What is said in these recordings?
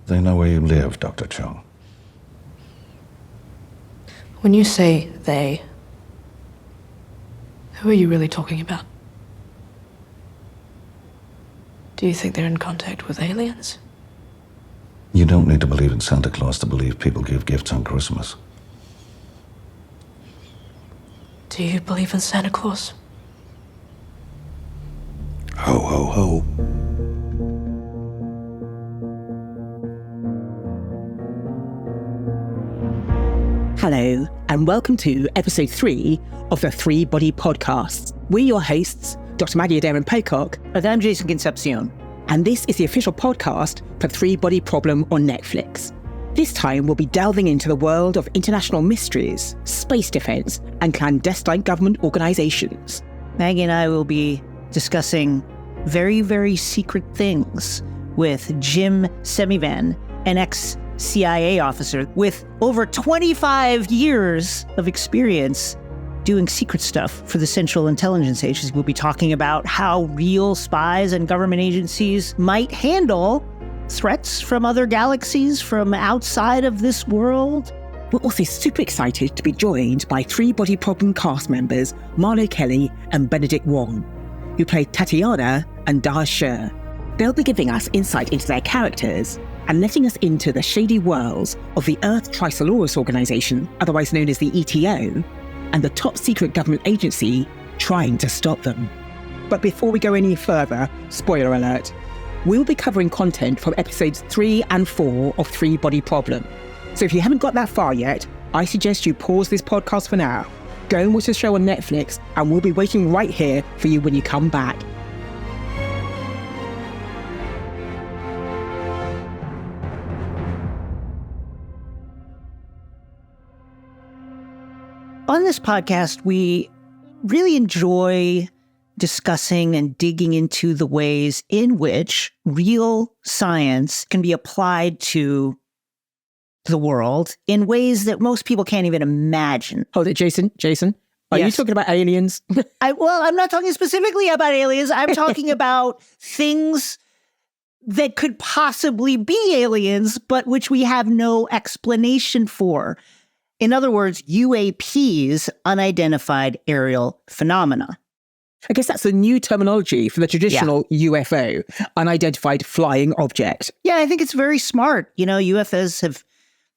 They know where you live, Dr. Chung. When you say they, who are you really talking about? Do you think they're in contact with aliens? You don't need to believe in Santa Claus to believe people give gifts on Christmas. Do you believe in Santa Claus? Ho, ho, ho. Hello, and welcome to episode 3 of the Three Body Podcast. We're your hosts, Dr. Maggie Adair-Pocock. And I'm Jason Concepcion. And this is the official podcast for Three Body Problem on Netflix. This time, we'll be delving into the world of international mysteries, space defense, and clandestine government organizations. Maggie and I will be discussing very, very secret things with Jim Semivan, an ex-CIA officer with over 25 years of experience doing secret stuff for the Central Intelligence Agency. We'll be talking about how real spies and government agencies might handle threats from other galaxies, from outside of this world. We're also super excited to be joined by Three Body Problem cast members Marlo Kelly and Benedict Wong, who play Tatiana and Daz Sher. They'll be giving us insight into their characters and letting us into the shady worlds of the Earth Tricesaurus Organization, otherwise known as the ETO, and the top secret government agency trying to stop them. But before we go any further, spoiler alert, we'll be covering content from episodes 3 and 4 of Three Body Problem. So if you haven't got that far yet, I suggest you pause this podcast for now, go and watch the show on Netflix, and we'll be waiting right here for you when you come back. On this podcast, we really enjoy discussing and digging into the ways in which real science can be applied to the world in ways that most people can't even imagine. Hold it, Jason, are you Yes. talking about aliens? I'm not talking specifically about aliens. I'm talking about things that could possibly be aliens, but which we have no explanation for. In other words, UAPs, unidentified aerial phenomena. I guess that's a new terminology for the traditional UFO, unidentified flying object. Yeah, I think it's very smart. You know, UFOs have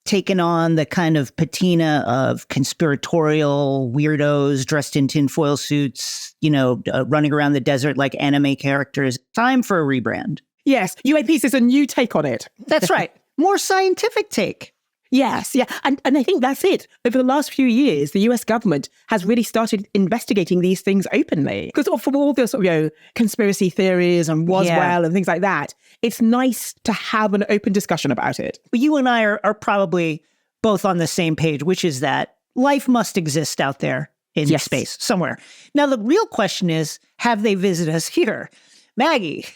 taken on the kind of patina of conspiratorial weirdos dressed in tinfoil suits, running around the desert like anime characters. Time for a rebrand. Yes, UAPs is a new take on it. That's right. More scientific take. Yes, yeah. And I think that's it. Over the last few years, the US government has really started investigating these things openly. Because from all the sort of, conspiracy theories and Roswell and things like that, it's nice to have an open discussion about it. You and I are probably both on the same page, which is that life must exist out there in space somewhere. Now, the real question is, have they visited us here? Maggie,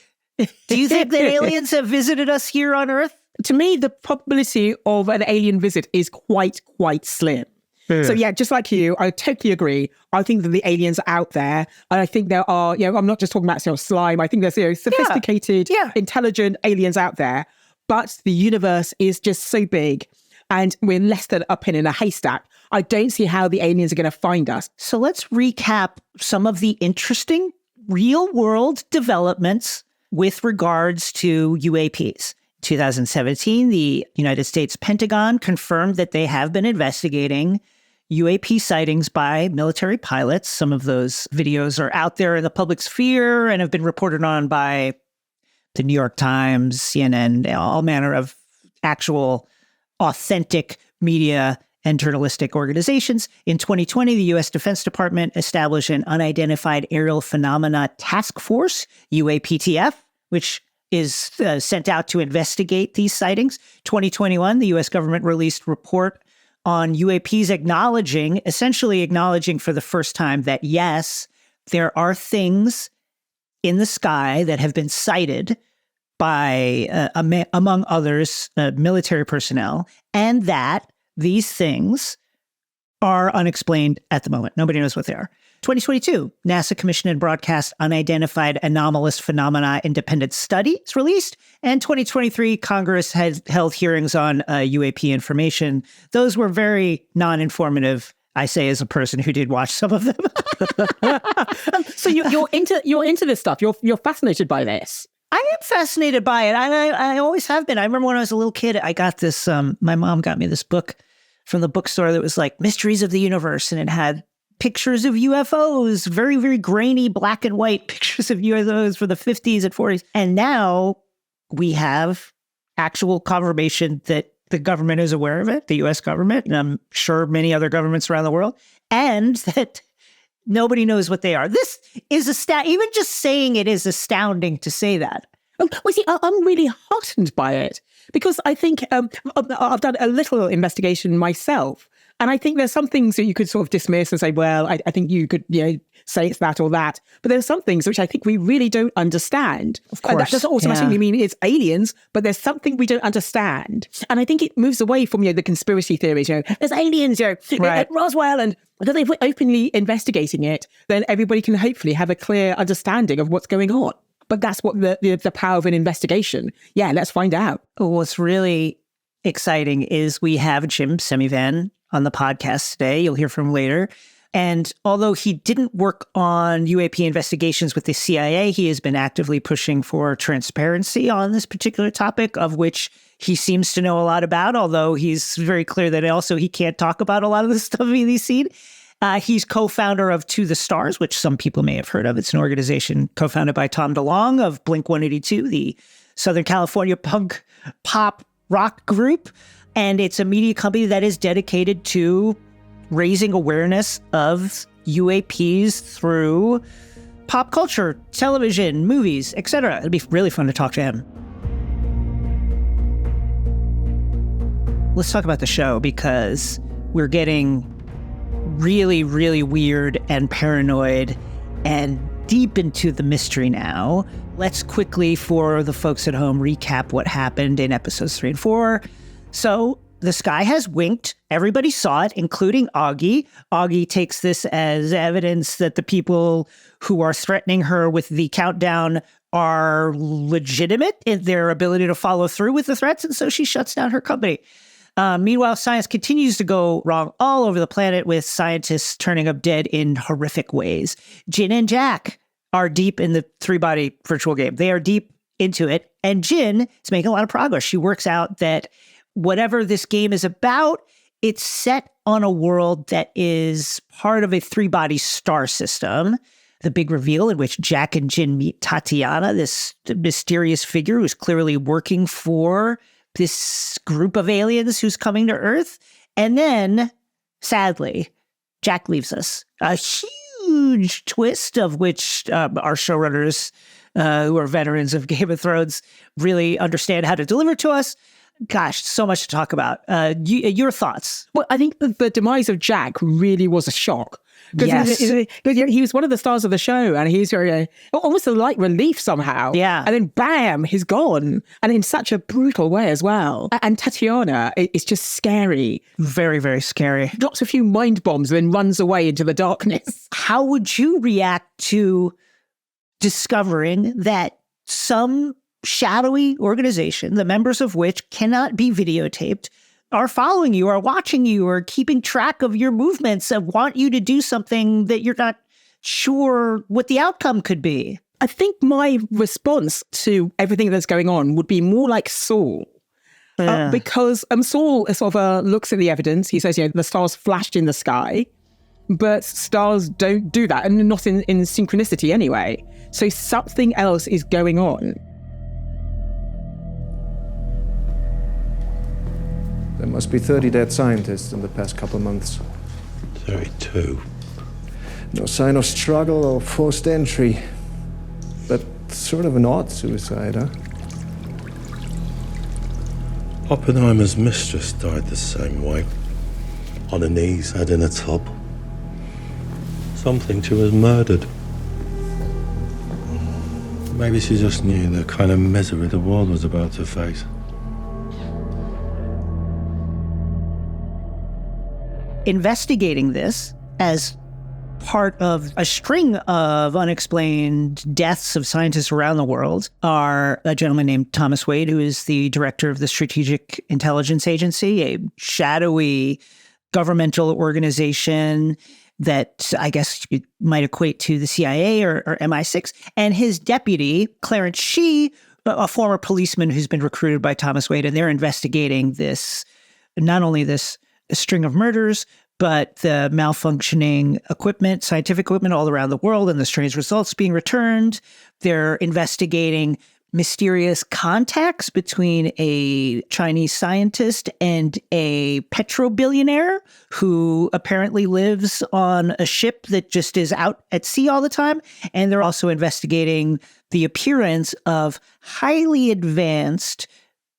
do you think that aliens have visited us here on Earth? To me, the probability of an alien visit is quite slim. So yeah, just like you, I totally agree. I think that the aliens are out there. And I think there are, I'm not just talking about slime. I think there's sophisticated, intelligent aliens out there. But the universe is just so big and we're less than a pin in a haystack. I don't see how the aliens are going to find us. So let's recap some of the interesting real world developments with regards to UAPs. 2017, the United States Pentagon confirmed that they have been investigating UAP sightings by military pilots. Some of those videos are out there in the public sphere and have been reported on by the New York Times, CNN, all manner of actual authentic media and journalistic organizations. In 2020, the U.S. Defense Department established an Unidentified Aerial Phenomena Task Force, UAPTF, which is sent out to investigate these sightings. 2021, the U.S. government released a report on UAPs essentially acknowledging for the first time that, yes, there are things in the sky that have been sighted by, among others, military personnel, and that these things are unexplained at the moment. Nobody knows what they are. 2022, NASA commissioned and broadcast Unidentified Anomalous Phenomena Independent Study is released. And 2023, Congress has held hearings on UAP information. Those were very non-informative, I say as a person who did watch some of them. So you're into this stuff. You're fascinated by this. I am fascinated by it. I always have been. I remember when I was a little kid, I got this, my mom got me this book from the bookstore that was like Mysteries of the Universe, and it had pictures of UFOs, very, very grainy black and white pictures of UFOs for the 50s and 40s. And now we have actual confirmation that the government is aware of it, the US government, and I'm sure many other governments around the world, and that nobody knows what they are. This is even just saying it is astounding to say that. Well, see, I'm really heartened by it because I think I've done a little investigation myself. And I think there's some things that you could sort of dismiss and say, well, I think you could, say it's that or that. But there's some things which I think we really don't understand. Of course. That doesn't automatically mean it's aliens, but there's something we don't understand. And I think it moves away from, the conspiracy theories, there's aliens, Right. at Roswell. And because if we're openly investigating it, then everybody can hopefully have a clear understanding of what's going on. But that's what the power of an investigation. Yeah, let's find out. What's really exciting is we have Jim Semivan on the podcast today. You'll hear from him later. And although he didn't work on UAP investigations with the CIA, he has been actively pushing for transparency on this particular topic, of which he seems to know a lot about, although he's very clear that also he can't talk about a lot of the stuff he's seen. He's co-founder of To the Stars, which some people may have heard of. It's an organization co-founded by Tom DeLonge of Blink-182, the Southern California punk pop rock group. And it's a media company that is dedicated to raising awareness of UAPs through pop culture, television, movies, etc. It'd be really fun to talk to him. Let's talk about the show, because we're getting really, really weird and paranoid and deep into the mystery now. Let's quickly, for the folks at home, recap what happened in episodes 3 and 4. So the sky has winked. Everybody saw it, including Augie. Augie takes this as evidence that the people who are threatening her with the countdown are legitimate in their ability to follow through with the threats, and so she shuts down her company. Meanwhile, science continues to go wrong all over the planet, with scientists turning up dead in horrific ways. Jin and Jack are deep in the 3-body virtual game. They are deep into it, and Jin is making a lot of progress. She works out that whatever this game is about, it's set on a world that is part of a 3-body star system. The big reveal in which Jack and Jin meet Tatiana, this mysterious figure who's clearly working for this group of aliens who's coming to Earth. And then, sadly, Jack leaves us. A huge twist, of which our showrunners, who are veterans of Game of Thrones, really understand how to deliver to us. Gosh, so much to talk about. Your thoughts? Well, I think the demise of Jack really was a shock. Yes. Because he was one of the stars of the show, and he's almost a light relief somehow. Yeah. And then bam, he's gone. And in such a brutal way as well. And Tatiana is just scary. Very, very scary. Drops a few mind bombs and then runs away into the darkness. How would you react to discovering that some shadowy organization, the members of which cannot be videotaped, are following you, are watching you, are keeping track of your movements, and want you to do something that you're not sure what the outcome could be? I think my response to everything that's going on would be more like Saul. Because Saul sort of looks at the evidence. He says, the stars flashed in the sky, but stars don't do that, and not in synchronicity anyway. So something else is going on. There must be 30 dead scientists in the past couple months. 32. No sign of struggle or forced entry. But sort of an odd suicide, huh? Oppenheimer's mistress died the same way. On her knees, head in a tub. Something she was murdered. Maybe she just knew the kind of misery the world was about to face. Investigating this, as part of a string of unexplained deaths of scientists around the world are a gentleman named Thomas Wade, who is the director of the Strategic Intelligence Agency, a shadowy governmental organization that I guess you might equate to the CIA or MI6, and his deputy, Clarence Shih, a former policeman who's been recruited by Thomas Wade, and they're investigating this, not only this string of murders, but the malfunctioning equipment, scientific equipment all around the world and the strange results being returned. They're investigating mysterious contacts between a Chinese scientist and a petro-billionaire who apparently lives on a ship that just is out at sea all the time. And they're also investigating the appearance of highly advanced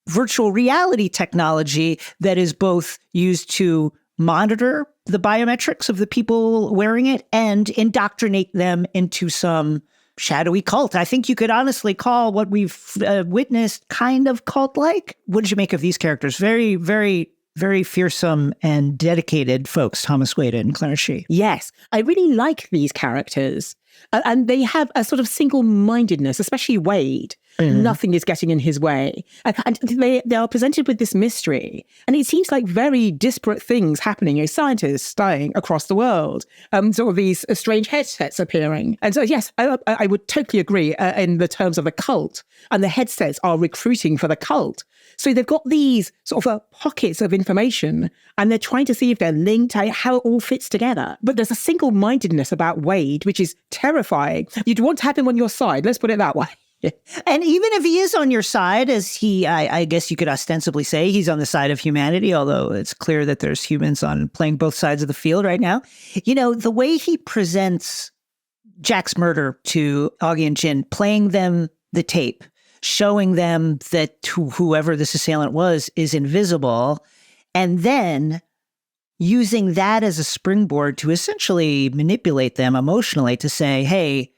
virtual reality technology that is both used to monitor the biometrics of the people wearing it and indoctrinate them into some shadowy cult. I think you could honestly call what we've witnessed kind of cult-like. What did you make of these characters? Very, very, very fearsome and dedicated folks, Thomas Wade and Clarence Shih. Yes, I really like these characters. And they have a sort of single-mindedness, especially Wade. Nothing is getting in his way. And they are presented with this mystery. And it seems like very disparate things happening. Scientists dying across the world. Sort of these strange headsets appearing. And so, yes, I would totally agree in the terms of the cult. And the headsets are recruiting for the cult. So they've got these sort of pockets of information, and they're trying to see if they're linked, how it all fits together. But there's a single-mindedness about Wade, which is terrifying. You'd want to have him on your side, let's put it that way. And even if he is on your side, as I guess you could ostensibly say, he's on the side of humanity, although it's clear that there's humans on playing both sides of the field right now. You know, the way he presents Jack's murder to Augie and Jin, playing them the tape, showing them that whoever this assailant was is invisible, and then using that as a springboard to essentially manipulate them emotionally to say, hey,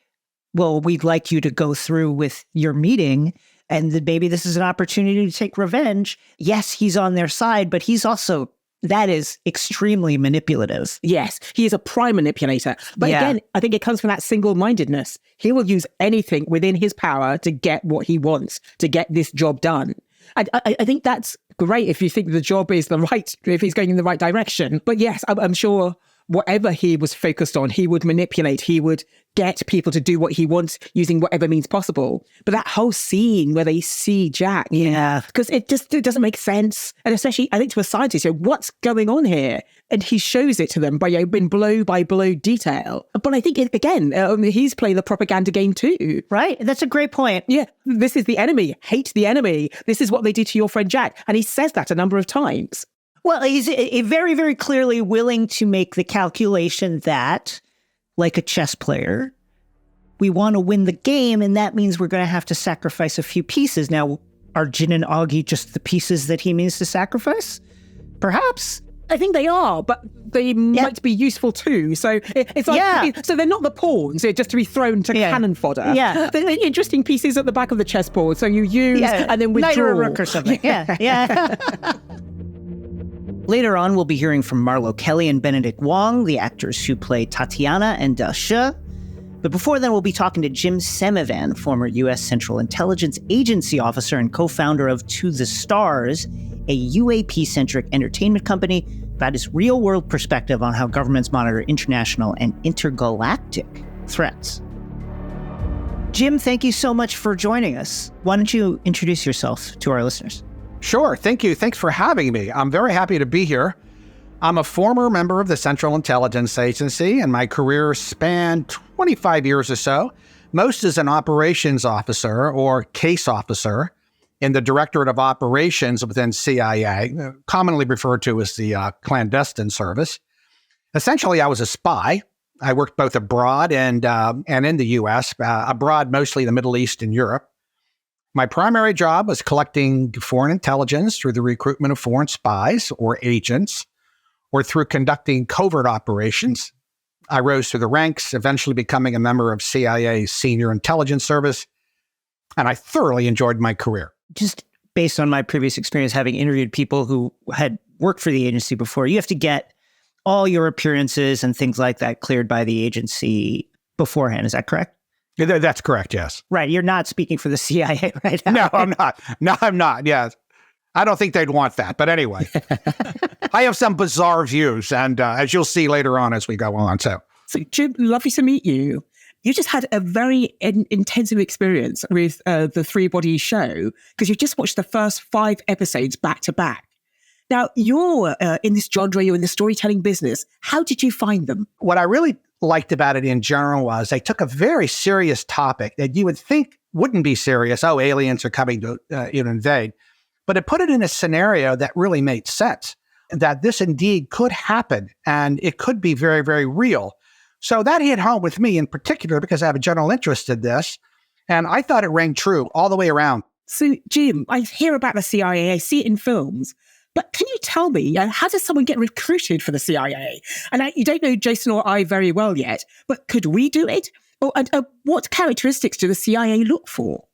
well, we'd like you to go through with your meeting, and that maybe this is an opportunity to take revenge. Yes, he's on their side, but he's also, that is extremely manipulative. Yes, he is a prime manipulator. But again, I think it comes from that single-mindedness. He will use anything within his power to get what he wants, to get this job done. And I think that's great if you think the job is if he's going in the right direction. But yes, I'm sure whatever he was focused on, he would manipulate, he would get people to do what he wants using whatever means possible. But that whole scene where they see Jack, because it doesn't make sense. And especially, I think to a scientist, what's going on here? And he shows it to them by in blow by blow detail. But I think, he's playing the propaganda game too. Right? That's a great point. Yeah, this is the enemy. Hate the enemy. This is what they did to your friend Jack. And he says that a number of times. Well, he's very, very clearly willing to make the calculation that, like a chess player, we want to win the game, and that means we're going to have to sacrifice a few pieces. Now, are Jin and Augie just the pieces that he means to sacrifice? Perhaps. I think they are, but they might be useful too. So it's like, so they're not the pawns, just to be thrown to cannon fodder. Yeah. They're interesting pieces at the back of the chessboard. So you use and then withdraw. Knight or rook or something. Yeah. Later on, we'll be hearing from Marlo Kelly and Benedict Wong, the actors who play Tatiana and Da Shi. But before then, we'll be talking to Jim Semivan, former U.S. Central Intelligence Agency officer and co-founder of To the Stars, a UAP-centric entertainment company, about his real-world perspective on how governments monitor international and intergalactic threats. Jim, thank you so much for joining us. Why don't you introduce yourself to our listeners? Sure. Thank you. Thanks for having me. I'm very happy to be here. I'm a former member of the Central Intelligence Agency, and my career spanned 25 years or so, most as an operations officer or case officer in the Directorate of Operations within CIA, commonly referred to as the clandestine service. Essentially, I was a spy. I worked both abroad and in the U.S., abroad mostly the Middle East and Europe. My primary job was collecting foreign intelligence through the recruitment of foreign spies or agents, or through conducting covert operations. I rose through the ranks, eventually becoming a member of CIA's Senior Intelligence Service, and I thoroughly enjoyed my career. Just based on my previous experience having interviewed people who had worked for the agency before, you have to get all your appearances and things like that cleared by the agency beforehand. Is that correct? That's correct, yes. Right. You're not speaking for the CIA right now. No, I'm not. No, I'm not, yes. I don't think they'd want that. But anyway, I have some bizarre views, and as you'll see later on as we go on. So Jim, lovely to meet you. You just had a very intensive experience with the Three Body show because you just watched the first 5 episodes back to back. Now, you're in this genre, you're in the storytelling business. How did you find them? what I really liked about it in general was they took a very serious topic that you would think wouldn't be serious. Oh, aliens are coming to invade. But it put it in a scenario that really made sense, that this indeed could happen and it could be very, very real. So that hit home with me in particular because I have a general interest in this. And I thought it rang true all the way around. So, Jim, I hear about the CIA, I see it in films. But can you tell me, how does someone get recruited for the CIA? And you don't know Jason or I very well yet, but could we do it? Or what characteristics do the CIA look for?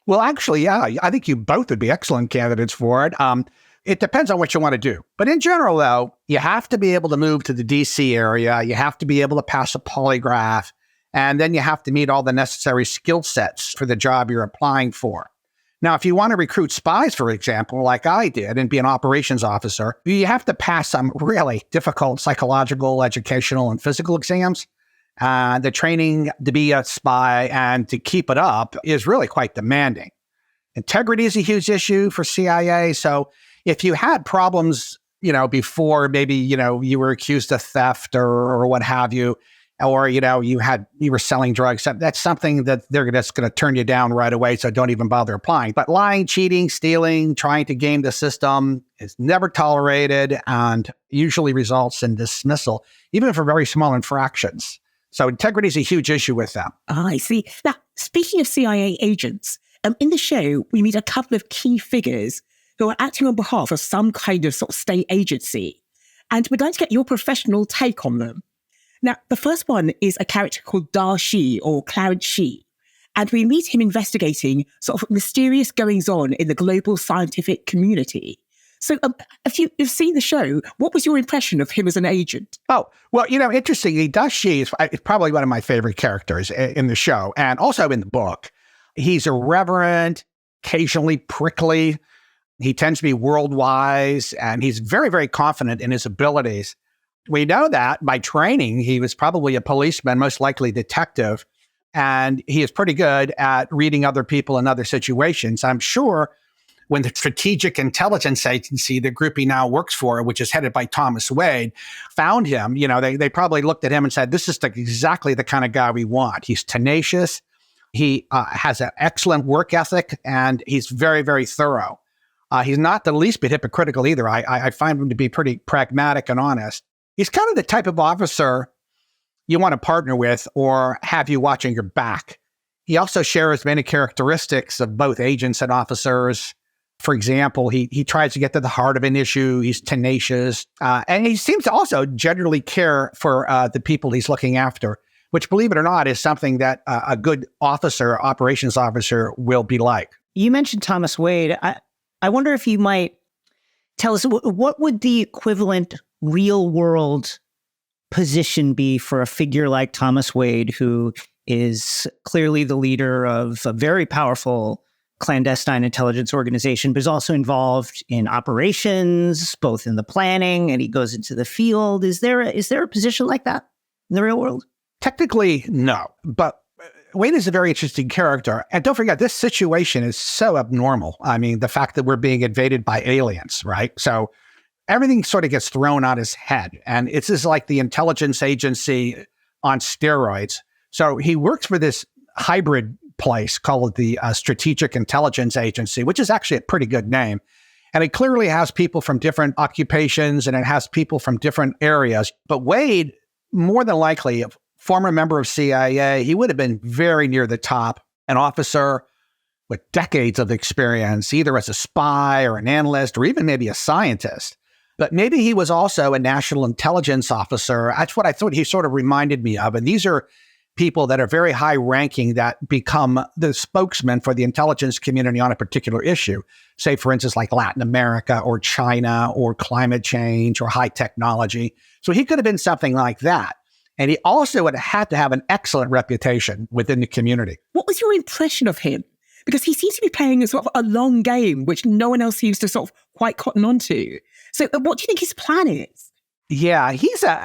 Well, actually, yeah, I think you both would be excellent candidates for it. It depends on what you want to do. But in general, though, you have to be able to move to the DC area. You have to be able to pass a polygraph. And then you have to meet all the necessary skill sets for the job you're applying for. Now, if you want to recruit spies, for example, like I did, and be an operations officer, you have to pass some really difficult psychological, educational, and physical exams. The training to be a spy and to keep it up is really quite demanding. Integrity is a huge issue for CIA. So if you had problems, before maybe, you were accused of theft or what have you, or, you were selling drugs, that's something that they're just going to turn you down right away. So don't even bother applying. But lying, cheating, stealing, trying to game the system is never tolerated and usually results in dismissal, even for very small infractions. So integrity is a huge issue with them. I see. Now, speaking of CIA agents, in the show, we meet a couple of key figures who are acting on behalf of some kind of sort of state agency. And we'd like to get your professional take on them. Now, the first one is a character called Dar Shi, or Clarence Shi. And we meet him investigating sort of mysterious goings-on in the global scientific community. So if you've seen the show, what was your impression of him as an agent? Oh, well, interestingly, Dar Shi is probably one of my favorite characters in the show and also in the book. He's irreverent, occasionally prickly. He tends to be world-wise, and he's very, very confident in his abilities. We know that by training, he was probably a policeman, most likely detective, and he is pretty good at reading other people in other situations. I'm sure when the Strategic Intelligence Agency, the group he now works for, which is headed by Thomas Wade, found him, they probably looked at him and said, this is exactly the kind of guy we want. He's tenacious. He has an excellent work ethic, and he's very, very thorough. He's not the least bit hypocritical either. I find him to be pretty pragmatic and honest. He's kind of the type of officer you want to partner with or have you watching your back. He also shares many characteristics of both agents and officers. For example, he tries to get to the heart of an issue. He's tenacious. And he seems to also generally care for the people he's looking after, which, believe it or not, is something that a good officer, operations officer, will be like. You mentioned Thomas Wade. I wonder if you might tell us what would the equivalent real world position be for a figure like Thomas Wade, who is clearly the leader of a very powerful clandestine intelligence organization, but is also involved in operations, both in the planning, and he goes into the field. Is there a position like that in the real world? Technically, no. But Wade is a very interesting character. And don't forget, this situation is so abnormal. I mean, the fact that we're being invaded by aliens, right? So everything sort of gets thrown on his head. And it's just like the intelligence agency on steroids. So he works for this hybrid place called the Strategic Intelligence Agency, which is actually a pretty good name. And it clearly has people from different occupations and it has people from different areas. But Wade, more than likely, a former member of CIA, he would have been very near the top, an officer with decades of experience, either as a spy or an analyst or even maybe a scientist. But maybe he was also a national intelligence officer. That's what I thought he sort of reminded me of. And these are people that are very high ranking that become the spokesman for the intelligence community on a particular issue. Say, for instance, like Latin America or China or climate change or high technology. So he could have been something like that. And he also would have had to have an excellent reputation within the community. What was your impression of him? Because he seems to be playing a sort of a long game, which no one else seems to sort of quite cotton onto. So what do you think his plan is? Yeah,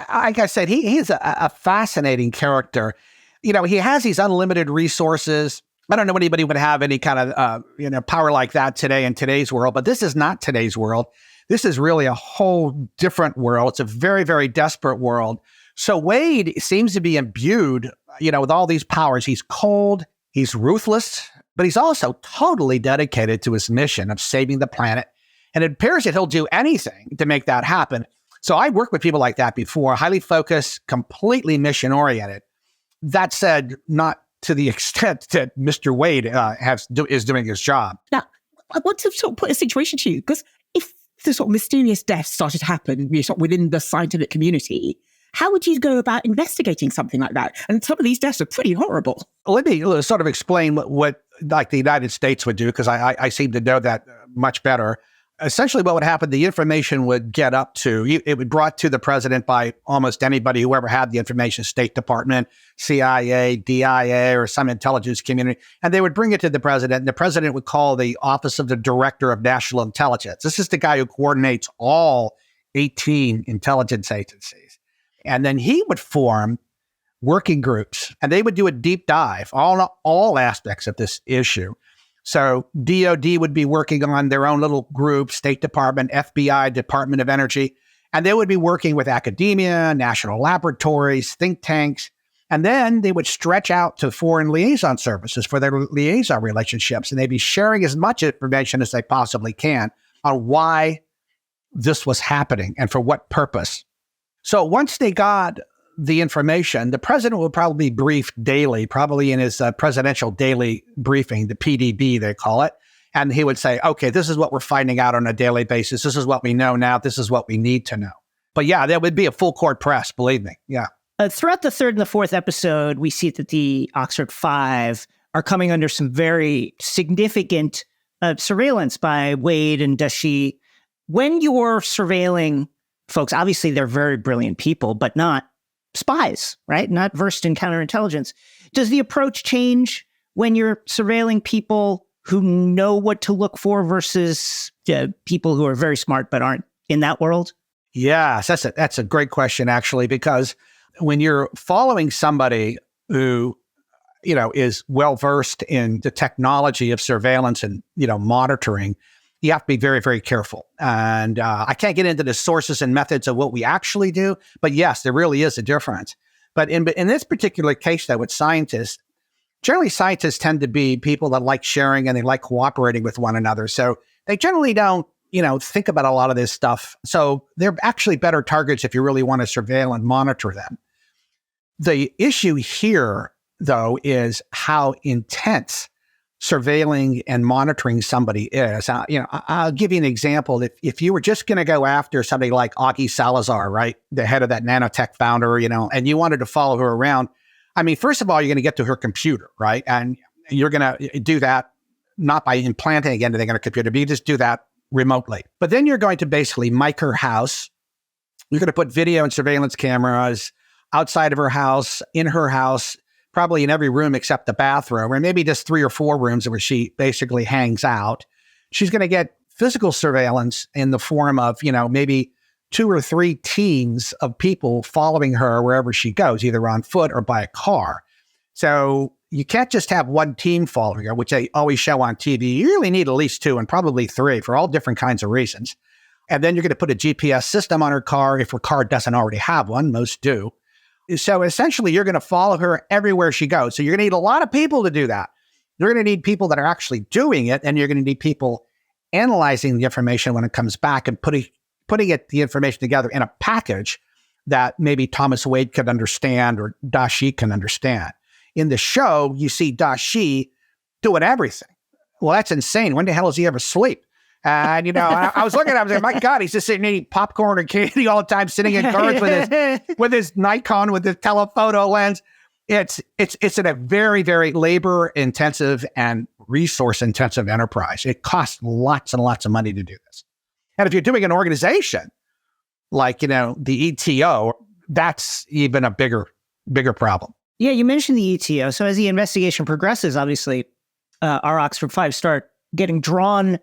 like I said, he's a fascinating character. You know, he has these unlimited resources. I don't know anybody would have any kind of, power like that today in today's world, but this is not today's world. This is really a whole different world. It's a very, very desperate world. So Wade seems to be imbued, with all these powers. He's cold, he's ruthless, but he's also totally dedicated to his mission of saving the planet. And it appears that he'll do anything to make that happen. So I've worked with people like that before, highly focused, completely mission-oriented. That said, not to the extent that Mr. Wade is doing his job. Now, I want to sort of put a situation to you, because if the sort of mysterious deaths started to happen sort of within the scientific community, how would you go about investigating something like that? And some of these deaths are pretty horrible. Let me sort of explain what like the United States would do, because I seem to know that much better. Essentially, what would happen, the information would get up to, it would be brought to the president by almost anybody who ever had the information, State Department, CIA, DIA, or some intelligence community, and they would bring it to the president, and the president would call the Office of the Director of National Intelligence. This is the guy who coordinates all 18 intelligence agencies. And then he would form working groups, and they would do a deep dive on all aspects of this issue. So DOD would be working on their own little group, State Department, FBI, Department of Energy, and they would be working with academia, national laboratories, think tanks, and then they would stretch out to foreign liaison services for their liaison relationships, and they'd be sharing as much information as they possibly can on why this was happening and for what purpose. So once they got the information, the president will probably be briefed daily, probably in his presidential daily briefing, the PDB, they call it. And he would say, okay, this is what we're finding out on a daily basis. This is what we know now. This is what we need to know. But yeah, there would be a full court press, believe me. Yeah. Throughout the third and the fourth episode, we see that the Oxford Five are coming under some very significant surveillance by Wade and Dashi. When you're surveilling folks, obviously they're very brilliant people, but not spies, right? Not versed in counterintelligence. Does the approach change when you're surveilling people who know what to look for versus people who are very smart but aren't in that world? Yes, that's a great question, actually, because when you're following somebody who, is well-versed in the technology of surveillance and, monitoring, you have to be very, very careful. And I can't get into the sources and methods of what we actually do, but yes, there really is a difference. But in this particular case, though, with scientists, generally scientists tend to be people that like sharing and they like cooperating with one another. So they generally don't, think about a lot of this stuff. So they're actually better targets if you really want to surveil and monitor them. The issue here, though, is how intense surveilling and monitoring somebody is. I'll give you an example. If you were just going to go after somebody like Augie Salazar, right, the head of that nanotech founder, and you wanted to follow her around, I mean, first of all, you're going to get to her computer, right? And you're going to do that not by implanting anything on her computer, but you just do that remotely. But then you're going to basically mic her house. You're going to put video and surveillance cameras outside of her house, in her house, probably in every room except the bathroom, or maybe just 3 or 4 rooms where she basically hangs out. She's going to get physical surveillance in the form of, maybe 2 or 3 teams of people following her wherever she goes, either on foot or by a car. So you can't just have one team following her, which they always show on TV. You really need at least 2 and probably 3 for all different kinds of reasons. And then you're going to put a GPS system on her car if her car doesn't already have one. Most do. So essentially, you're going to follow her everywhere she goes. So you're going to need a lot of people to do that. You're going to need people that are actually doing it, and you're going to need people analyzing the information when it comes back and putting the information together in a package that maybe Thomas Wade could understand or Dashi can understand. In the show, you see Dashi doing everything. Well, that's insane. When the hell does he ever sleep? And, I was looking at him, I was like, my God, he's just sitting eating popcorn and candy all the time, sitting in cars with his Nikon, with his telephoto lens. It's in a very, very labor intensive and resource intensive enterprise. It costs lots and lots of money to do this. And if you're doing an organization like, the ETO, that's even a bigger problem. Yeah, you mentioned the ETO. So as the investigation progresses, obviously, our Oxford Five start getting drawn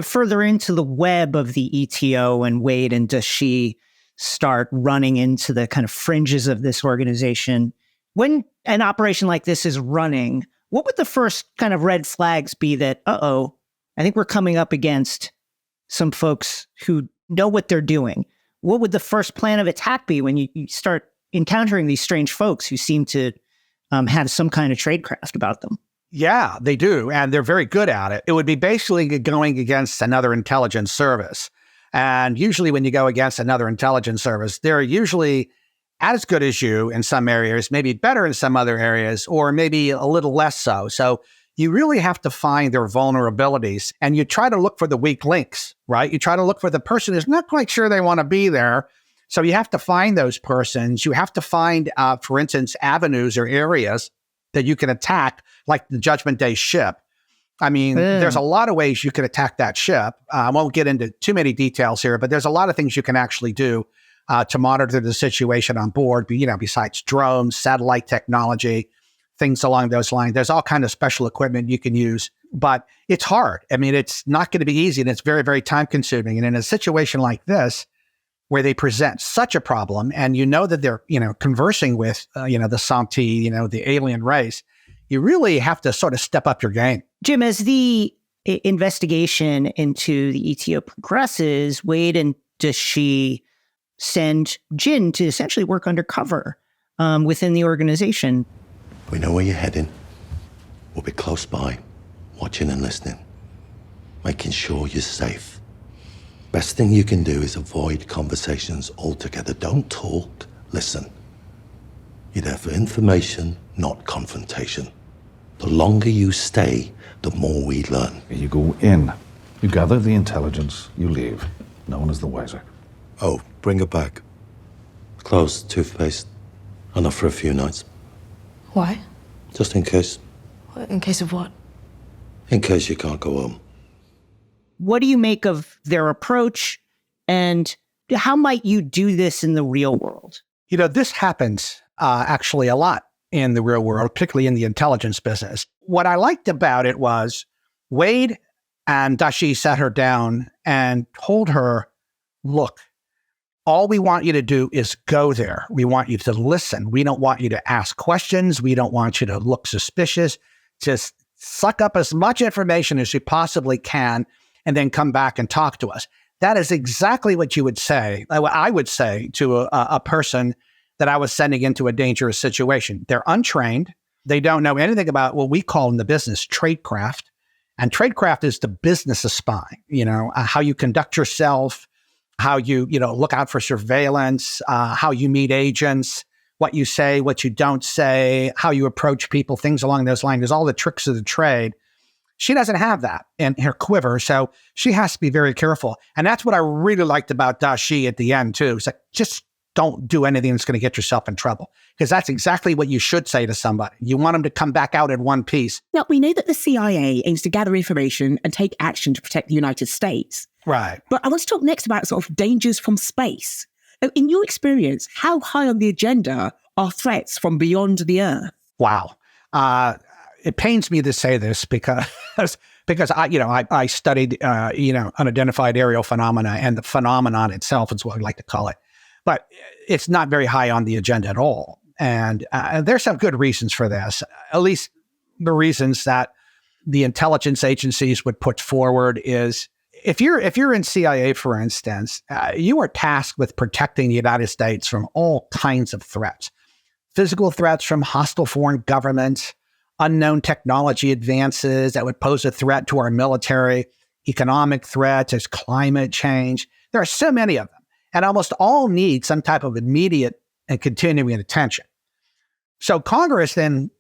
further into the web of the ETO, and Wade and Dashi start running into the kind of fringes of this organization. When an operation like this is running, what would the first kind of red flags be that, I think we're coming up against some folks who know what they're doing? What would the first plan of attack be when you start encountering these strange folks who seem to have some kind of tradecraft about them? Yeah, they do. And they're very good at it. It would be basically going against another intelligence service. And usually when you go against another intelligence service, they're usually as good as you in some areas, maybe better in some other areas, or maybe a little less so. So you really have to find their vulnerabilities, and you try to look for the weak links, right? You try to look for the person who's not quite sure they want to be there. So you have to find those persons. You have to find, for instance, avenues or areas that you can attack, like the Judgment Day ship. I mean, there's a lot of ways you can attack that ship. I won't get into too many details here, but there's a lot of things you can actually do to monitor the situation on board, besides drones, satellite technology, things along those lines. There's all kinds of special equipment you can use, but it's hard. I mean, it's not going to be easy, and it's very, very time consuming. And in a situation like this, where they present such a problem, and that they're, conversing with, the Santi, the alien race, you really have to sort of step up your game. Jim, as the investigation into the ETO progresses, Wade and Dashi send Jin to essentially work undercover within the organization. We know where you're heading. We'll be close by, watching and listening, making sure you're safe. Best thing you can do is avoid conversations altogether. Don't talk, listen. You're there for information, not confrontation. The longer you stay, the more we learn. You go in, you gather the intelligence, you leave. No one is the wiser. Oh, bring her back. Clothes, toothpaste. Enough for a few nights. Why? Just in case. In case of what? In case you can't go home. What do you make of their approach, and how might you do this in the real world? This happens actually a lot in the real world, particularly in the intelligence business. What I liked about it was Wade and Dashi sat her down and told her, look, all we want you to do is go there. We want you to listen. We don't want you to ask questions. We don't want you to look suspicious. Just suck up as much information as you possibly can and then come back and talk to us. That is exactly what you would say, what I would say to a person that I was sending into a dangerous situation. They're untrained. They don't know anything about what we call in the business tradecraft. And tradecraft is the business of spying, how you conduct yourself, how you, look out for surveillance, how you meet agents, what you say, what you don't say, how you approach people, things along those lines. There's all the tricks of the trade. She doesn't have that in her quiver, so she has to be very careful. And that's what I really liked about Dashi at the end, too. It's like, just don't do anything that's going to get yourself in trouble, because that's exactly what you should say to somebody. You want them to come back out in one piece. Now, we know that the CIA aims to gather information and take action to protect the United States. Right. But I want to talk next about sort of dangers from space. In your experience, how high on the agenda are threats from beyond the Earth? Wow. It pains me to say this because I studied unidentified aerial phenomena, and the phenomenon itself is what I like to call it. But it's not very high on the agenda at all. And there's some good reasons for this, at least the reasons that the intelligence agencies would put forward is, if you're in CIA, for instance, you are tasked with protecting the United States from all kinds of threats. Physical threats from hostile foreign governments, unknown technology advances that would pose a threat to our military, economic threats, there's climate change. There are so many of them, and almost all need some type of immediate and continuing attention. So Congress then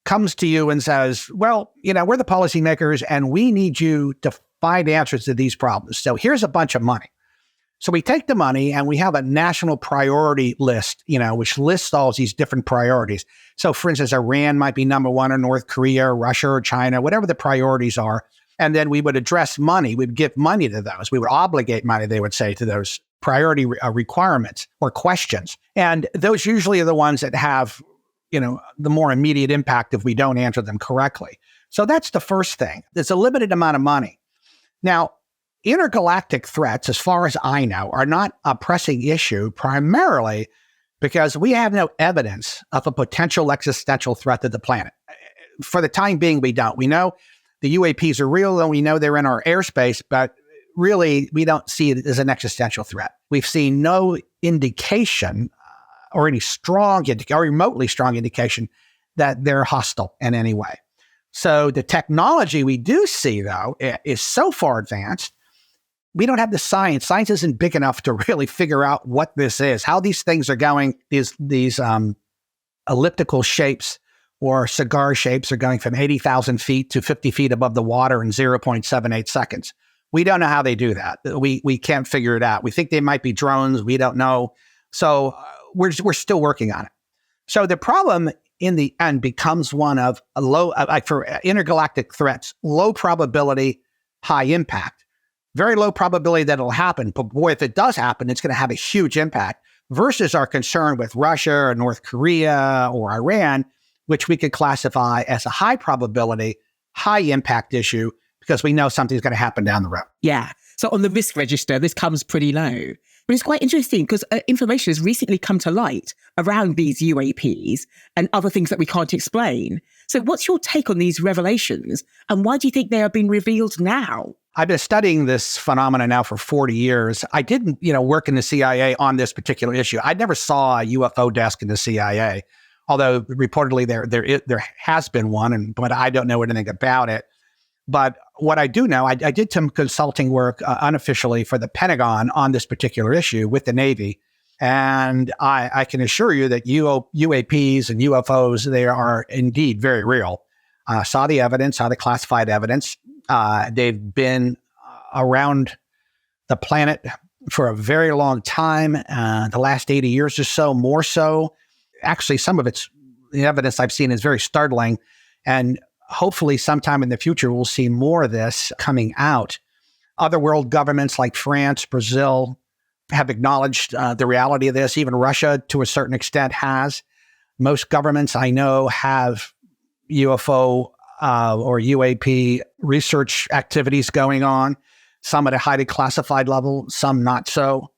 comes to you and says, well, we're the policymakers and we need you to find answers to these problems. So here's a bunch of money. So we take the money and we have a national priority list, which lists all these different priorities. So for instance, Iran might be number one, or North Korea, or Russia, or China, whatever the priorities are. And then we would address money. We'd give money to those. We would obligate money, they would say, to those priority requirements or questions. And those usually are the ones that have, the more immediate impact if we don't answer them correctly. So that's the first thing. There's a limited amount of money. Now, intergalactic threats, as far as I know, are not a pressing issue primarily because we have no evidence of a potential existential threat to the planet. For the time being, we don't. We know the UAPs are real and we know they're in our airspace, but really we don't see it as an existential threat. We've seen no indication or any strong or remotely strong indication that they're hostile in any way. So the technology we do see, though, is so far advanced, we don't have the science. Science isn't big enough to really figure out what this is, how these things are going, these elliptical shapes or cigar shapes are going from 80,000 feet to 50 feet above the water in 0.78 seconds. We don't know how they do that. We can't figure it out. We think they might be drones. We don't know. So we're still working on it. So the problem in the end becomes one of a low, for intergalactic threats, low probability, high impact. Very low probability that it'll happen. But boy, if it does happen, it's going to have a huge impact versus our concern with Russia or North Korea or Iran, which we could classify as a high probability, high impact issue because we know something's going to happen down the road. Yeah. So on the risk register, this comes pretty low. But it's quite interesting because information has recently come to light around these UAPs and other things that we can't explain. So what's your take on these revelations and why do you think they are being revealed now? I've been studying this phenomena now for 40 years. I didn't, work in the CIA on this particular issue. I never saw a UFO desk in the CIA, although reportedly there has been one, but I don't know anything about it. But what I do know, I did some consulting work unofficially for the Pentagon on this particular issue with the Navy. And I can assure you that UAPs and UFOs, they are indeed very real. Saw the evidence, saw the classified evidence. They've been around the planet for a very long time, the last 80 years or so, more so. Actually, some of the evidence I've seen is very startling. And hopefully sometime in the future, we'll see more of this coming out. Other world governments like France, Brazil have acknowledged the reality of this. Even Russia, to a certain extent, has. Most governments I know have UFO or UAP research activities going on, some at a highly classified level, some not so.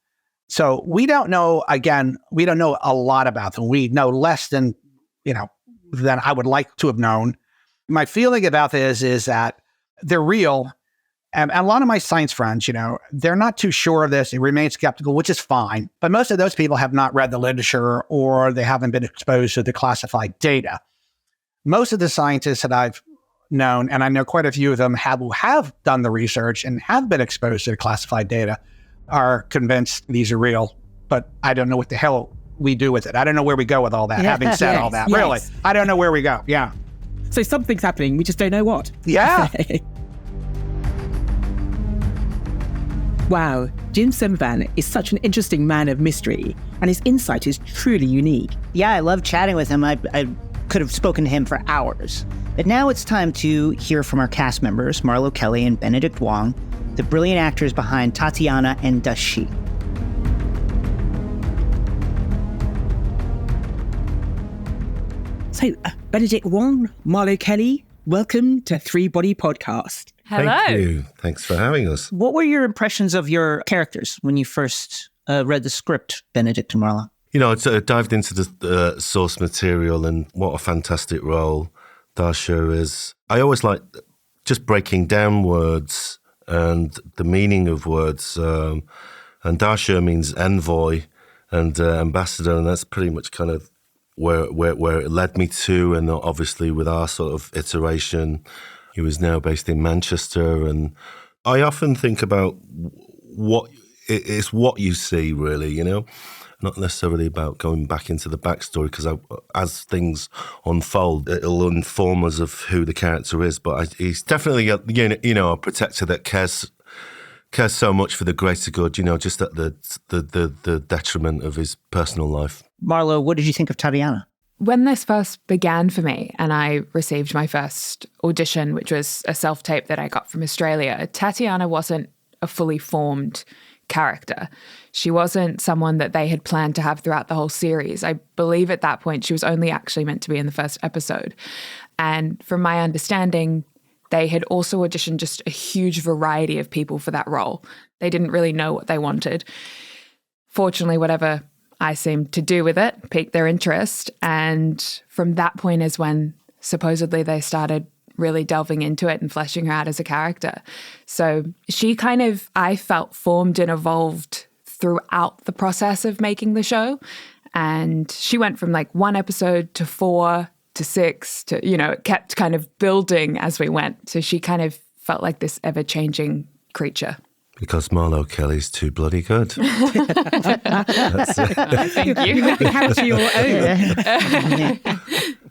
So we don't know, we don't know a lot about them. We know less than I would like to have known. My feeling about this is that they're real. And a lot of my science friends, they're not too sure of this. They remain skeptical, which is fine. But most of those people have not read the literature or they haven't been exposed to the classified data. Most of the scientists that I've known, and I know quite a few of them have done the research and have been exposed to the classified data, are convinced these are real. But I don't know what the hell we do with it. I don't know where we go with all that, having said all that. Yes. Really, I don't know where we go. Yeah. So something's happening. We just don't know what. Yeah. Wow. Jim Semivan is such an interesting man of mystery, and his insight is truly unique. Yeah, I love chatting with him. I could have spoken to him for hours. But now it's time to hear from our cast members, Marlo Kelly and Benedict Wong, the brilliant actors behind Tatiana and Does She. So, Benedict Wong, Marlo Kelly, welcome to Three Body Podcast. Hello. Thank you. Thanks for having us. What were your impressions of your characters when you first read the script, Benedict and Marlo? I dived into the source material, and what a fantastic role Darsha is. I always like just breaking down words and the meaning of words. And Darsha means envoy and ambassador, and that's pretty much kind of where it led me to. And obviously with our sort of iteration, he was now based in Manchester. And I often think about what you see, really, not necessarily about going back into the backstory, because as things unfold, it'll inform us of who the character is. But he's definitely a protector that cares cares so much for the greater good, just at the detriment of his personal life. Marlo, what did you think of Tatiana? When this first began for me and I received my first audition, which was a self-tape that I got from Australia, Tatiana wasn't a fully formed character. She wasn't someone that they had planned to have throughout the whole series. I believe at that point she was only actually meant to be in the first episode. And from my understanding, they had also auditioned just a huge variety of people for that role. They didn't really know what they wanted. Fortunately, whatever I seemed to do with it piqued their interest. And from that point is when supposedly they started really delving into it and fleshing her out as a character. So she kind of, I felt, formed and evolved throughout the process of making the show. And she went from like 1 episode to 4 to 6 to, it kept kind of building as we went. So she kind of felt like this ever-changing creature. Because Marlo Kelly's too bloody good. Thank you. You make the character your own.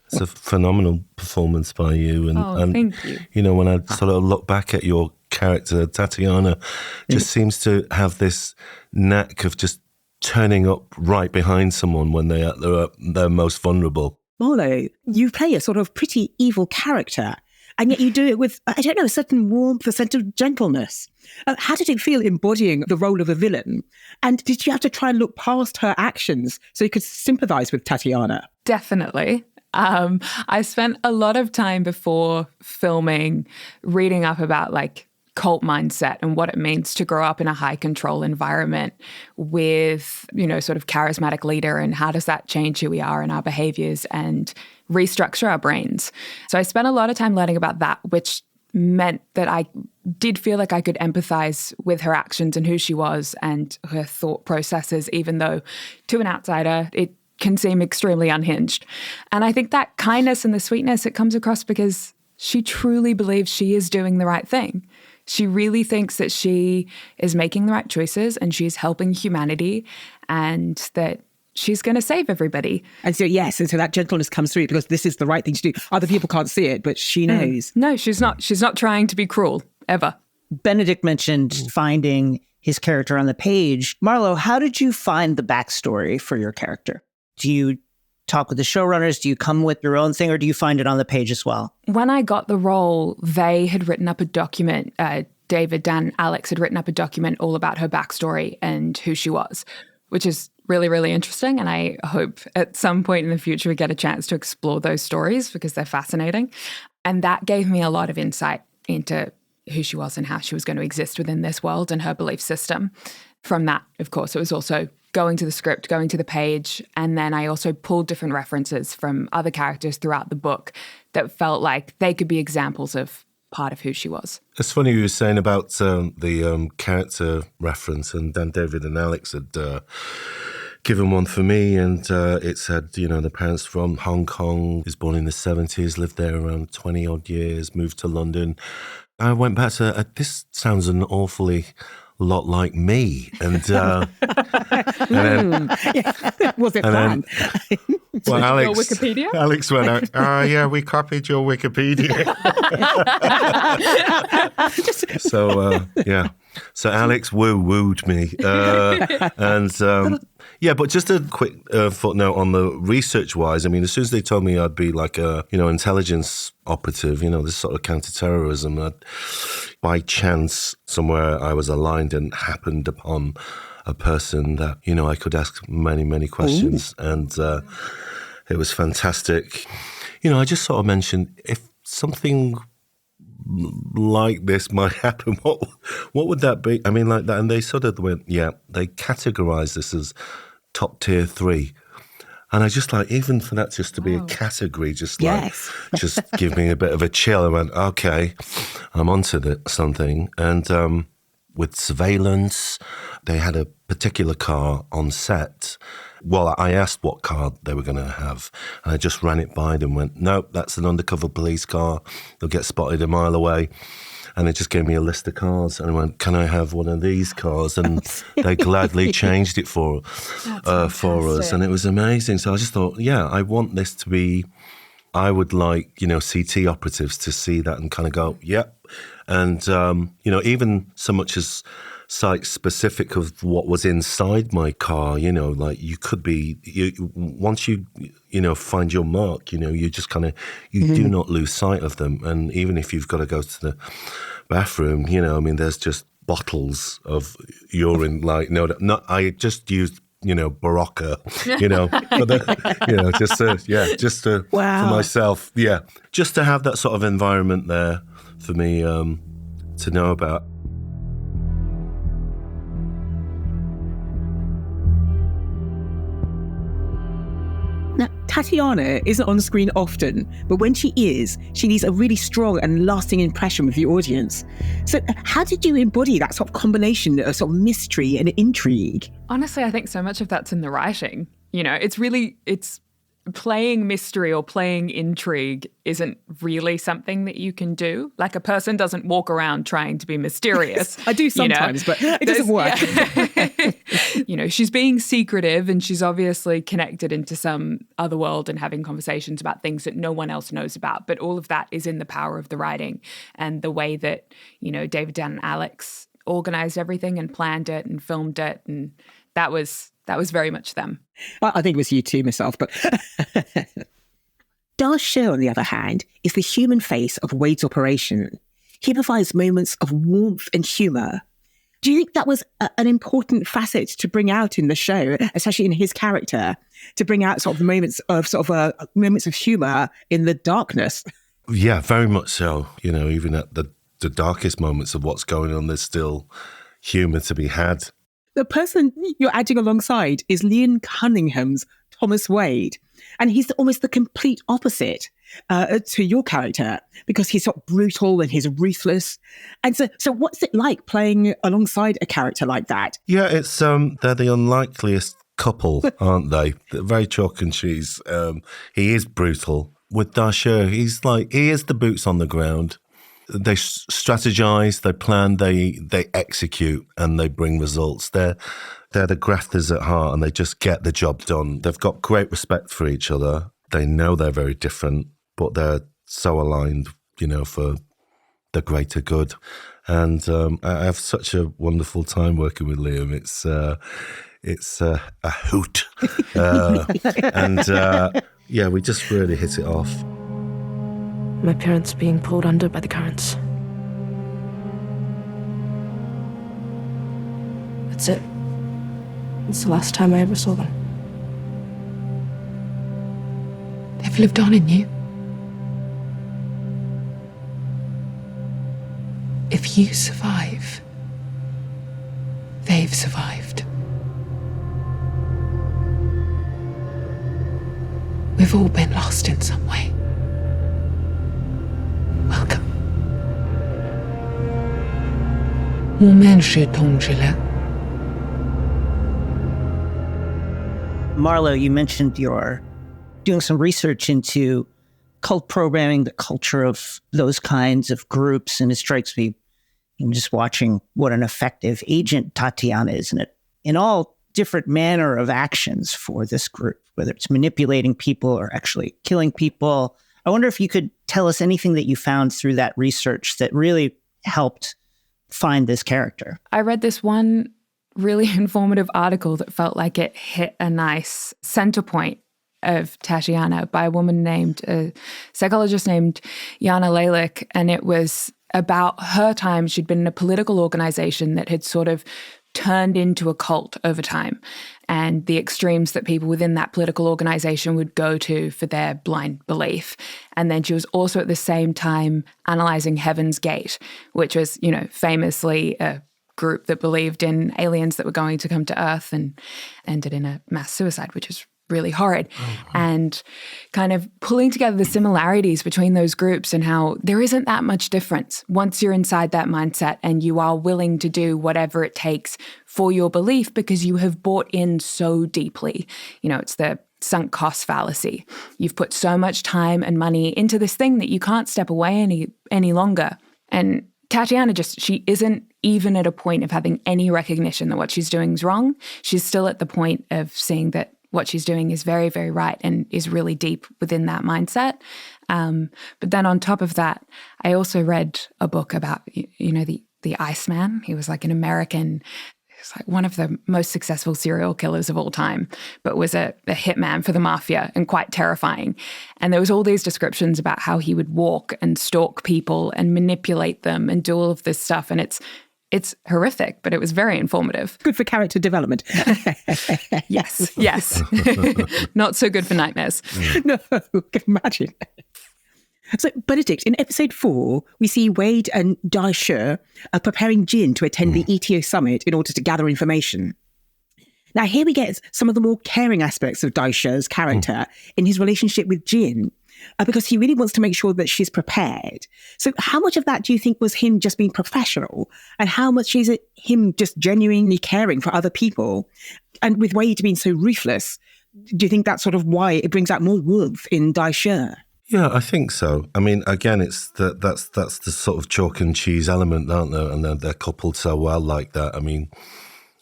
It's a phenomenal performance by you. And thank you. When I sort of look back at your character, Tatiana just seems to have this knack of just turning up right behind someone when they're at their most vulnerable. Marlo, you play a sort of pretty evil character, and yet you do it with, I don't know, a certain warmth, a sense of gentleness. How did it feel embodying the role of a villain? And did you have to try and look past her actions so you could sympathise with Tatiana? Definitely. I spent a lot of time before filming reading up about like cult mindset and what it means to grow up in a high control environment with, sort of charismatic leader, and how does that change who we are and our behaviors and restructure our brains. So I spent a lot of time learning about that, which meant that I did feel like I could empathize with her actions and who she was and her thought processes, even though to an outsider, it can seem extremely unhinged. And I think that kindness and the sweetness, it comes across because she truly believes she is doing the right thing. She really thinks that she is making the right choices and she's helping humanity and that she's going to save everybody. And so, yes, and so that gentleness comes through because this is the right thing to do. Other people can't see it, but she knows. No, she's not. She's not trying to be cruel, ever. Benedict mentioned finding his character on the page. Marlo, how did you find the backstory for your character? Do you talk with the showrunners? Do you come with your own thing, or do you find it on the page as well? When I got the role, they had written up a document. David, Dan, Alex had written up a document all about her backstory and who she was, which is really, really interesting. And I hope at some point in the future we get a chance to explore those stories because they're fascinating. And that gave me a lot of insight into who she was and how she was going to exist within this world and her belief system. From that, of course, it was also going to the script, going to the page, and then I also pulled different references from other characters throughout the book that felt like they could be examples of part of who she was. It's funny you were saying about the character reference, and Dan, David and Alex had given one for me, and it said, the parents from Hong Kong, is born in the 70s, lived there around 20-odd years, moved to London. I went back to, this sounds an awfully lot like me, and then, was it fun? Well, Alex, your Wikipedia? Alex went out, yeah, we copied your Wikipedia. So Alex wooed me. But just a quick footnote on the research-wise. I mean, as soon as they told me I'd be like a, intelligence operative, this sort of counterterrorism, by chance, somewhere I was aligned and happened upon a person that, I could ask many, many questions. Ooh. And it was fantastic. I just sort of mentioned, if something like this might happen, what would that be? I mean, like that. And they sort of went, they categorized this as top tier 3. And I just even for that just to be a category, just give me a bit of a chill. I went, okay, I'm onto something. And with surveillance, they had a particular car on set. Well, I asked what car they were going to have, and I just ran it by them, went, nope, that's an undercover police car. They'll get spotted a mile away. And they just gave me a list of cars, and I went, can I have one of these cars? And they gladly changed it for us, and it was amazing. So I just thought, I want this to be, I would like, CT operatives to see that and kind of go, yep, And, even so much as site-specific of what was inside my car, like you could be, once you find your mark, you just kind of, do not lose sight of them. And even if you've got to go to the bathroom, there's just bottles of urine, like, I just used, Barocca, for myself. Yeah. Just to have that sort of environment there for me to know about. Now, Tatiana isn't on screen often, but when she is, she leaves a really strong and lasting impression with the audience. So how did you embody that sort of combination of sort of mystery and intrigue? Honestly, I think so much of that's in the writing. It's playing mystery or playing intrigue isn't really something that you can do. Like, a person doesn't walk around trying to be mysterious. I do sometimes, but it doesn't work. Yeah. She's being secretive, and she's obviously connected into some other world and having conversations about things that no one else knows about. But all of that is in the power of the writing and the way that, David, Dan, and Alex organized everything and planned it and filmed it. And that was very much them. I think it was you too, myself, but... Dara Sher, on the other hand, is the human face of Wade's operation. He provides moments of warmth and humour. Do you think that was an important facet to bring out in the show, especially in his character, to bring out sort of moments of humour in the darkness? Yeah, very much so. Even at the darkest moments of what's going on, there's still humour to be had. The person you're adding alongside is Leon Cunningham's Thomas Wade. And he's almost the complete opposite to your character, because he's sort of brutal and he's ruthless. And so what's it like playing alongside a character like that? Yeah, it's they're the unlikeliest couple, aren't they? They're very chalk and cheese. He is brutal. With Dara Sher, he is the boots on the ground. They strategize, they plan, they execute, and they bring results. They're the grafters at heart, and they just get the job done. They've got great respect for each other. They know they're very different, but they're so aligned, for the greater good. And I have such a wonderful time working with Liam. It's a hoot. We just really hit it off. My parents being pulled under by the currents. That's it. It's the last time I ever saw them. They've lived on in you. If you survive, they've survived. We've all been lost in some way. Welcome. 我们是同志了。 Marlo, you mentioned you're doing some research into cult programming, the culture of those kinds of groups, and it strikes me, I'm just watching what an effective agent Tatiana is in all different manner of actions for this group, whether it's manipulating people or actually killing people. I wonder if you could tell us anything that you found through that research that really helped find this character. I read this one really informative article that felt like it hit a nice center point of Tatiana by a psychologist named Jana Lalick, and it was about her time. She'd been in a political organization that had sort of turned into a cult over time, and the extremes that people within that political organization would go to for their blind belief. And then she was also at the same time analyzing Heaven's Gate, which was, famously a group that believed in aliens that were going to come to Earth and ended in a mass suicide, which is really horrid. And kind of pulling together the similarities between those groups and how there isn't that much difference once you're inside that mindset and you are willing to do whatever it takes for your belief because you have bought in so deeply. It's the sunk cost fallacy. You've put so much time and money into this thing that you can't step away any longer. And Tatiana she isn't even at a point of having any recognition that what she's doing is wrong. She's still at the point of seeing that what she's doing is very, very right and is really deep within that mindset. But then on top of that, I also read a book about, the Iceman. He was like an American, he's like one of the most successful serial killers of all time, but was a hitman for the mafia and quite terrifying. And there was all these descriptions about how he would walk and stalk people and manipulate them and do all of this stuff. And it's horrific, but it was very informative. Good for character development. Yes. Not so good for nightmares. No, can imagine. So, Benedict, in episode 4, we see Wade and Dai Shi are preparing Jin to attend the ETO summit in order to gather information. Now, here we get some of the more caring aspects of Dai Shi's character in his relationship with Jin, because he really wants to make sure that she's prepared. So how much of that do you think was him just being professional, and how much is it him just genuinely caring for other people? And with Wade being so ruthless, do you think that's sort of why it brings out more warmth in Dai Shi? Yeah, I think so. I mean, again, it's that's the sort of chalk and cheese element, aren't there? And they're coupled so well like that. I mean,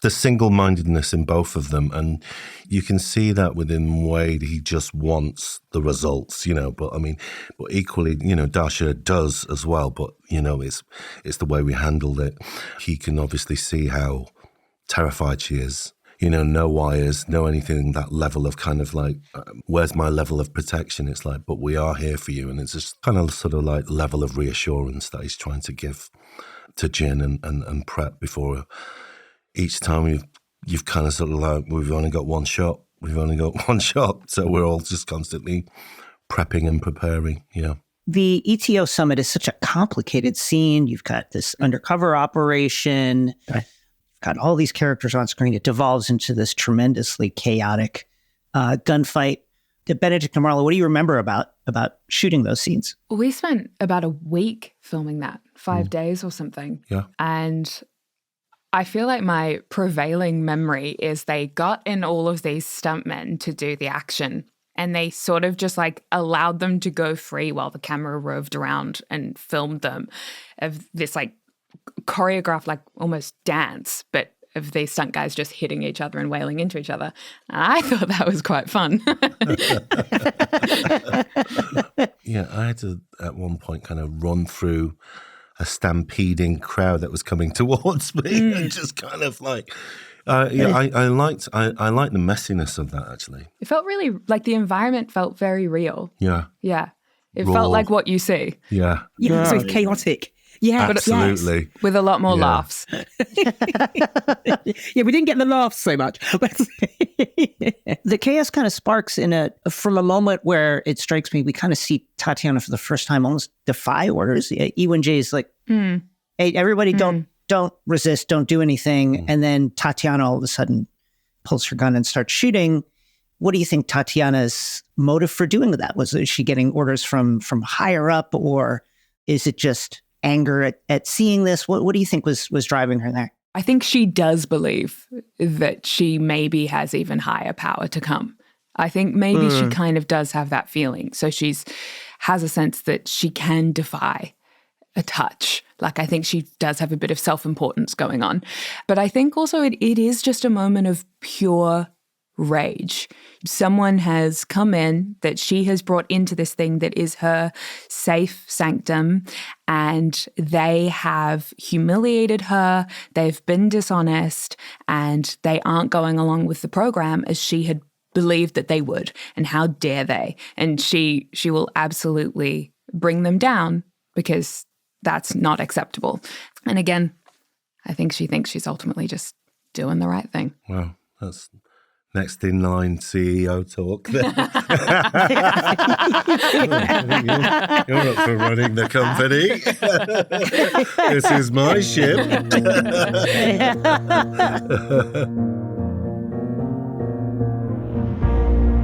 the single-mindedness in both of them, and you can see that within Wade. He just wants the results, But I mean, but equally, Dai Shi does as well. But it's the way we handled it. He can obviously see how terrified she is. No wires, no anything, that level of kind of like, where's my level of protection? It's like, but we are here for you. And it's just kind of sort of like level of reassurance that he's trying to give to Jin and prep before each time you've kind of sort of like, we've only got one shot. So we're all just constantly prepping and preparing, The ETO summit is such a complicated scene. You've got this undercover operation. Got all these characters on screen. It devolves into this tremendously chaotic gunfight. Benedict and Marla, what do you remember about shooting those scenes? We spent about a week filming that, 5 days or something. Yeah. And I feel like my prevailing memory is they got in all of these stuntmen to do the action, and they sort of just like allowed them to go free while the camera roved around and filmed them of this like choreographed like almost dance, but of these stunt guys just hitting each other and wailing into each other. And I thought that was quite fun. Yeah, I had to at one point kind of run through a stampeding crowd that was coming towards me and just kind of like, I liked the messiness of that actually. It felt really like the environment felt very real. Yeah. Yeah. It Raw. felt like what you see. Yeah. Yeah, so it's chaotic. Yeah, absolutely. Yes. With a lot more laughs. Yeah, we didn't get the laughs so much. The chaos kind of sparks from a moment where it strikes me, we kind of see Tatiana for the first time almost defy orders. Ewan J is like, hey, everybody don't resist, don't do anything. And then Tatiana all of a sudden pulls her gun and starts shooting. What do you think Tatiana's motive for doing that was? Is she getting orders from higher up, or is it just anger at seeing this? What do you think was driving her there? I think she does believe that she maybe has even higher power to come. I think maybe she kind of does have that feeling. So has a sense that she can defy a touch. Like, I think she does have a bit of self-importance going on. But I think also it is just a moment of pure rage. Someone has come in that she has brought into this thing that is her safe sanctum, and they have humiliated her, they've been dishonest, and they aren't going along with the program as she had believed that they would. And how dare they? And she will absolutely bring them down because that's not acceptable. And again, I think she thinks she's ultimately just doing the right thing. Wow, that's next in line CEO talk there. You're up for running the company. This is my ship.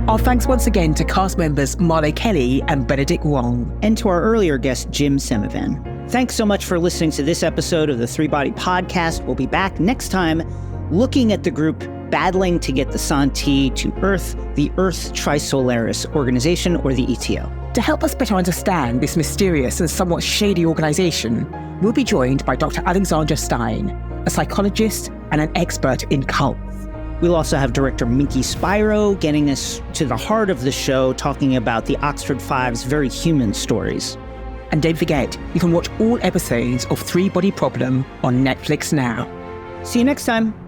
Our thanks once again to cast members Marlo Kelly and Benedict Wong. And to our earlier guest, Jim Semivan. Thanks so much for listening to this episode of the Three Body Podcast. We'll be back next time looking at the group battling to get the Santi to Earth, the Earth Trisolaris Organization, or the ETO. To help us better understand this mysterious and somewhat shady organization, we'll be joined by Dr. Alexandra Stein, a psychologist and an expert in cults. We'll also have director Minky Spyro getting us to the heart of the show, talking about the Oxford Five's very human stories. And don't forget, you can watch all episodes of Three Body Problem on Netflix now. See you next time.